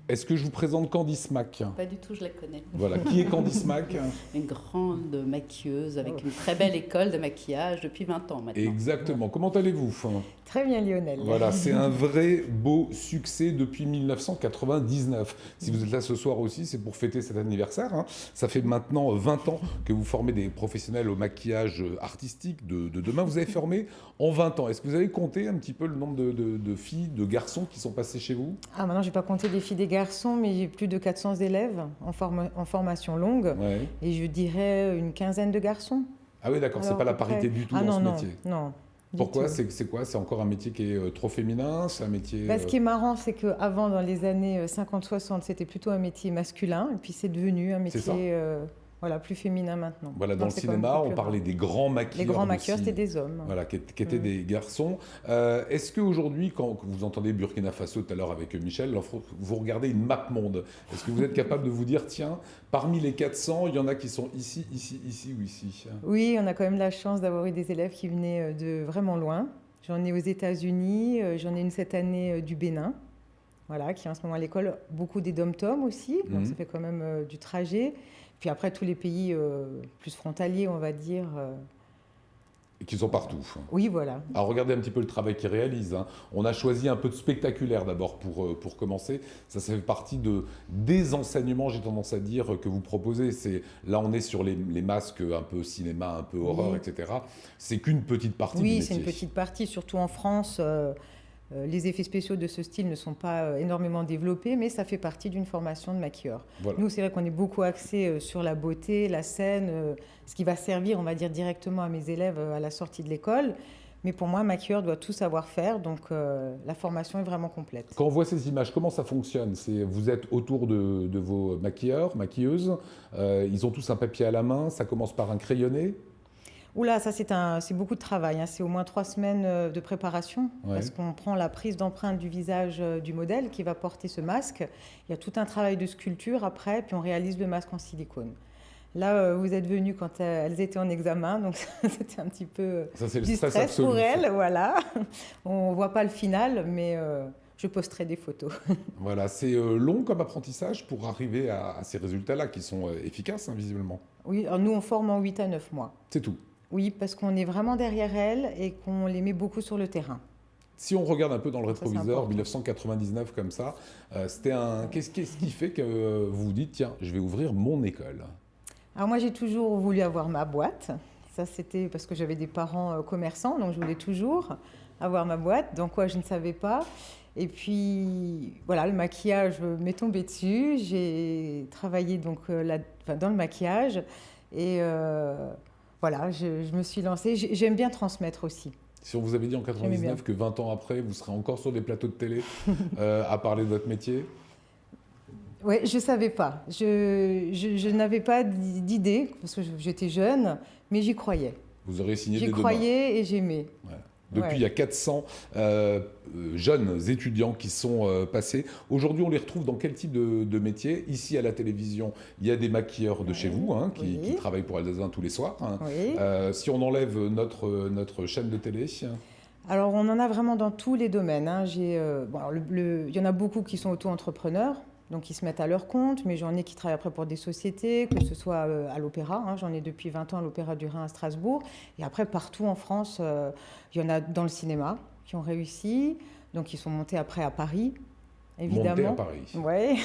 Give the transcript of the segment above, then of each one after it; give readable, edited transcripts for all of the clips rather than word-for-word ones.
Est-ce que je vous présente Candice Mac? Pas du tout, je la connais. Voilà, qui est Candice Mac? Une grande maquilleuse avec une très belle école de maquillage depuis 20 ans maintenant. Exactement. Comment allez-vous? Très bien, Lionel. Voilà, c'est un vrai beau succès depuis 1999. Si vous êtes là ce soir aussi, c'est pour fêter cet anniversaire, hein. Ça fait maintenant 20 ans que vous formez des professionnels au maquillage artistique de demain. Vous avez formé en 20 ans. Est-ce que vous avez compté un petit peu le nombre de filles, de garçons qui sont passés chez vous? Ah, maintenant, je n'ai pas compté des filles et des garçons, mais j'ai plus de 400 élèves en formation longue. Ouais. Et je dirais une quinzaine de garçons. Ah oui, d'accord, c'est Alors, pas la à peu parité près. du tout Ah, dans non, ce métier. Non. Pourquoi? C'est quoi? C'est encore un métier qui est trop féminin? C'est un métier... Ce qui est marrant, c'est qu'avant, dans les années 50-60, c'était plutôt un métier masculin. Et puis c'est devenu un métier plus féminin maintenant. Voilà, dans Donc, le c'est quand même cinéma, plus on parlait rare. des grands maquilleurs. Les grands maquilleurs, aussi. c'était des hommes. Voilà, qui étaient des garçons. Est-ce qu'aujourd'hui, quand vous entendez Burkina Faso tout à l'heure avec Michel, vous regardez une map monde, est-ce que vous êtes capable de vous dire, tiens, parmi les 400, il y en a qui sont ici, ici, ici ou ici? Oui, on a quand même la chance d'avoir eu des élèves qui venaient de vraiment loin. J'en ai aux États-Unis, j'en ai une cette année du Bénin, voilà, qui est en ce moment à l'école, beaucoup des dom-toms aussi, donc ça fait quand même du trajet. Puis après, tous les pays plus frontaliers, on va dire. Et qui sont partout. Oui, voilà. Alors regardez un petit peu le travail qu'ils réalisent, hein. On a choisi un peu de spectaculaire d'abord pour commencer. Ça fait partie des enseignements, j'ai tendance à dire, que vous proposez. Là, on est sur les masques un peu cinéma, un peu horreur, etc. C'est qu'une petite partie du métier. Oui, c'est une petite partie, surtout en France. Les effets spéciaux de ce style ne sont pas énormément développés, mais ça fait partie d'une formation de maquilleur. Voilà. Nous, c'est vrai qu'on est beaucoup axé sur la beauté, la scène, ce qui va servir, on va dire, directement à mes élèves à la sortie de l'école. Mais pour moi, un maquilleur doit tout savoir faire, donc la formation est vraiment complète. Quand on voit ces images, comment ça fonctionne? Vous êtes autour de vos maquilleurs, maquilleuses, ils ont tous un papier à la main, ça commence par un crayonné. Oula, ça c'est beaucoup de travail, hein. C'est au moins 3 semaines de préparation, parce qu'on prend la prise d'empreinte du visage du modèle qui va porter ce masque. Il y a tout un travail de sculpture après, puis on réalise le masque en silicone. Là, vous êtes venus quand elles étaient en examen, donc c'était un petit peu du stress pour elles. Voilà. On ne voit pas le final, mais je posterai des photos. Voilà, c'est long comme apprentissage pour arriver à ces résultats-là qui sont efficaces, hein, visiblement. Oui, alors nous on forme en 8 à 9 mois. C'est tout? Oui, parce qu'on est vraiment derrière elles et qu'on les met beaucoup sur le terrain. Si on regarde un peu dans le rétroviseur, 1999 comme ça, qu'est-ce qui fait que vous vous dites, tiens, je vais ouvrir mon école? Alors moi, j'ai toujours voulu avoir ma boîte. Ça, c'était parce que j'avais des parents commerçants, donc je voulais toujours avoir ma boîte. Dans quoi, je ne savais pas. Et puis, voilà, le maquillage m'est tombé dessus. J'ai travaillé donc, dans le maquillage et... voilà, je me suis lancée. J'aime bien transmettre aussi. Si on vous avait dit en 99 que 20 ans après, vous serez encore sur des plateaux de télé à parler de votre métier? Oui, je ne savais pas. Je n'avais pas d'idée, parce que j'étais jeune, mais j'y croyais. Vous aurez signé des J'y croyais et j'aimais. Ouais. Depuis, il y a 400 jeunes étudiants qui sont passés. Aujourd'hui, on les retrouve dans quel type de métier? Ici, à la télévision, il y a des maquilleurs de chez vous hein, qui travaillent pour Aldazin tous les soirs. Hein. Si on enlève notre chaîne de télé... Alors, on en a vraiment dans tous les domaines. Hein. Il y en a beaucoup qui sont auto-entrepreneurs. Donc, ils se mettent à leur compte, mais j'en ai qui travaillent après pour des sociétés, que ce soit à l'Opéra. Hein, j'en ai depuis 20 ans à l'Opéra du Rhin à Strasbourg. Et après, partout en France, il y en a dans le cinéma qui ont réussi. Donc, ils sont montés après à Paris, évidemment. Montés à Paris. Ouais.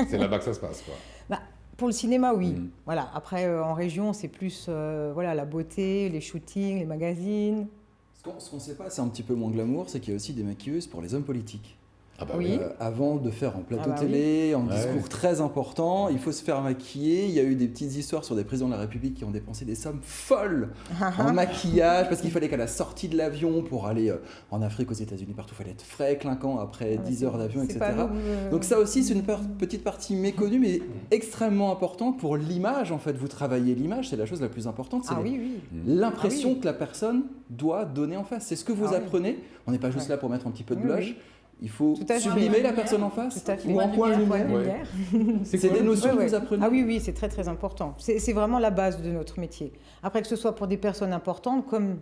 C'est là-bas que ça se passe, quoi. Pour le cinéma, oui. Voilà. Après, en région, c'est plus la beauté, les shootings, les magazines. Ce qu'on ne sait pas, c'est un petit peu moins glamour, c'est qu'il y a aussi des maquilleuses pour les hommes politiques. Ah bah oui. Avant de faire un plateau télé, un discours très important, il faut se faire maquiller. Il y a eu des petites histoires sur des présidents de la République qui ont dépensé des sommes folles en maquillage parce qu'il fallait qu'à la sortie de l'avion pour aller en Afrique, aux États-Unis, partout, il fallait être frais, clinquant après 10 heures d'avion, etc. Donc ça aussi, c'est une petite partie méconnue, mais extrêmement importante pour l'image. En fait, vous travaillez l'image, c'est la chose la plus importante. C'est l'impression que la personne doit donner en face. C'est ce que vous apprenez. On n'est pas juste là pour mettre un petit peu de blush. Il faut sublimer la personne en face ou en point lumière. C'est des notions que vous apprenez. Ah oui, c'est très très important. C'est vraiment la base de notre métier. Après, que ce soit pour des personnes importantes comme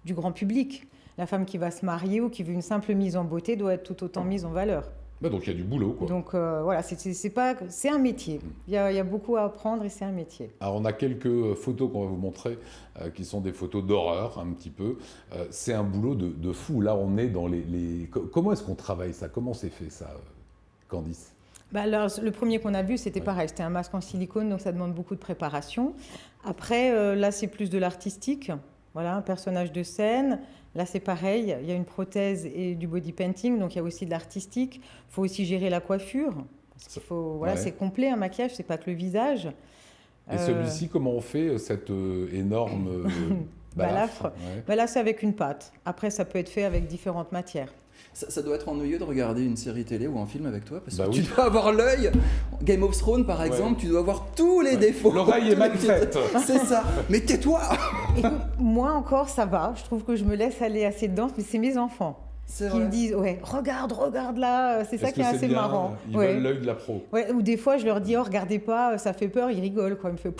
du grand public, la femme qui va se marier ou qui veut une simple mise en beauté doit être tout autant mise en valeur. Bah, donc il y a du boulot, quoi. Donc voilà, c'est un métier. Il y a beaucoup à apprendre et c'est un métier. Alors on a quelques photos qu'on va vous montrer, qui sont des photos d'horreur un petit peu. C'est un boulot de fou. Là on est dans Comment est-ce qu'on travaille ça? Comment c'est fait ça, Candice? Bah alors, le premier qu'on a vu, c'était pareil, c'était un masque en silicone, donc ça demande beaucoup de préparation. Après, là, c'est plus de l'artistique, voilà, un personnage de scène. Là, c'est pareil, il y a une prothèse et du body painting, donc il y a aussi de l'artistique. Il faut aussi gérer la coiffure, parce qu'il faut, voilà, c'est complet, un maquillage, c'est pas que le visage. Et celui-ci, comment on fait cette énorme balafre? Bah là, c'est avec une pâte. Après, ça peut être fait avec différentes matières. Ça doit être ennuyeux de regarder une série télé ou un film avec toi, parce que oui. tu dois avoir l'œil. Game of Thrones, par exemple, tu dois avoir tous les défauts. L'oreille est mal faite. C'est ça. Mais tais-toi. Écoute, moi encore, ça va. Je trouve que je me laisse aller assez dedans, mais c'est mes enfants qui me disent regarde là, c'est ça qui est assez marrant. Ils veulent l'œil de la pro. Ouais, ou des fois, je leur dis regardez pas, ça fait peur, ils rigolent. Quoi. Ils me font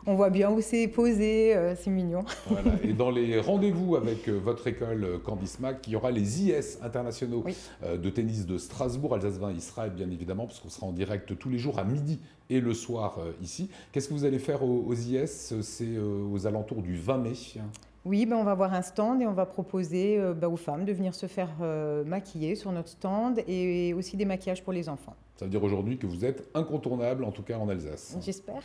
on voit bien où c'est posé, c'est mignon. Voilà. Et dans les rendez-vous avec votre école Candice Mac, il y aura les IS internationaux de tennis de Strasbourg, Alsace 20, Israël, bien évidemment, parce qu'on sera en direct tous les jours à midi et le soir ici. Qu'est-ce que vous allez faire aux IS? C'est aux alentours du 20 mai. Oui, on va avoir un stand et on va proposer aux femmes de venir se faire maquiller sur notre stand et aussi des maquillages pour les enfants. Ça veut dire aujourd'hui que vous êtes incontournable, en tout cas en Alsace. J'espère.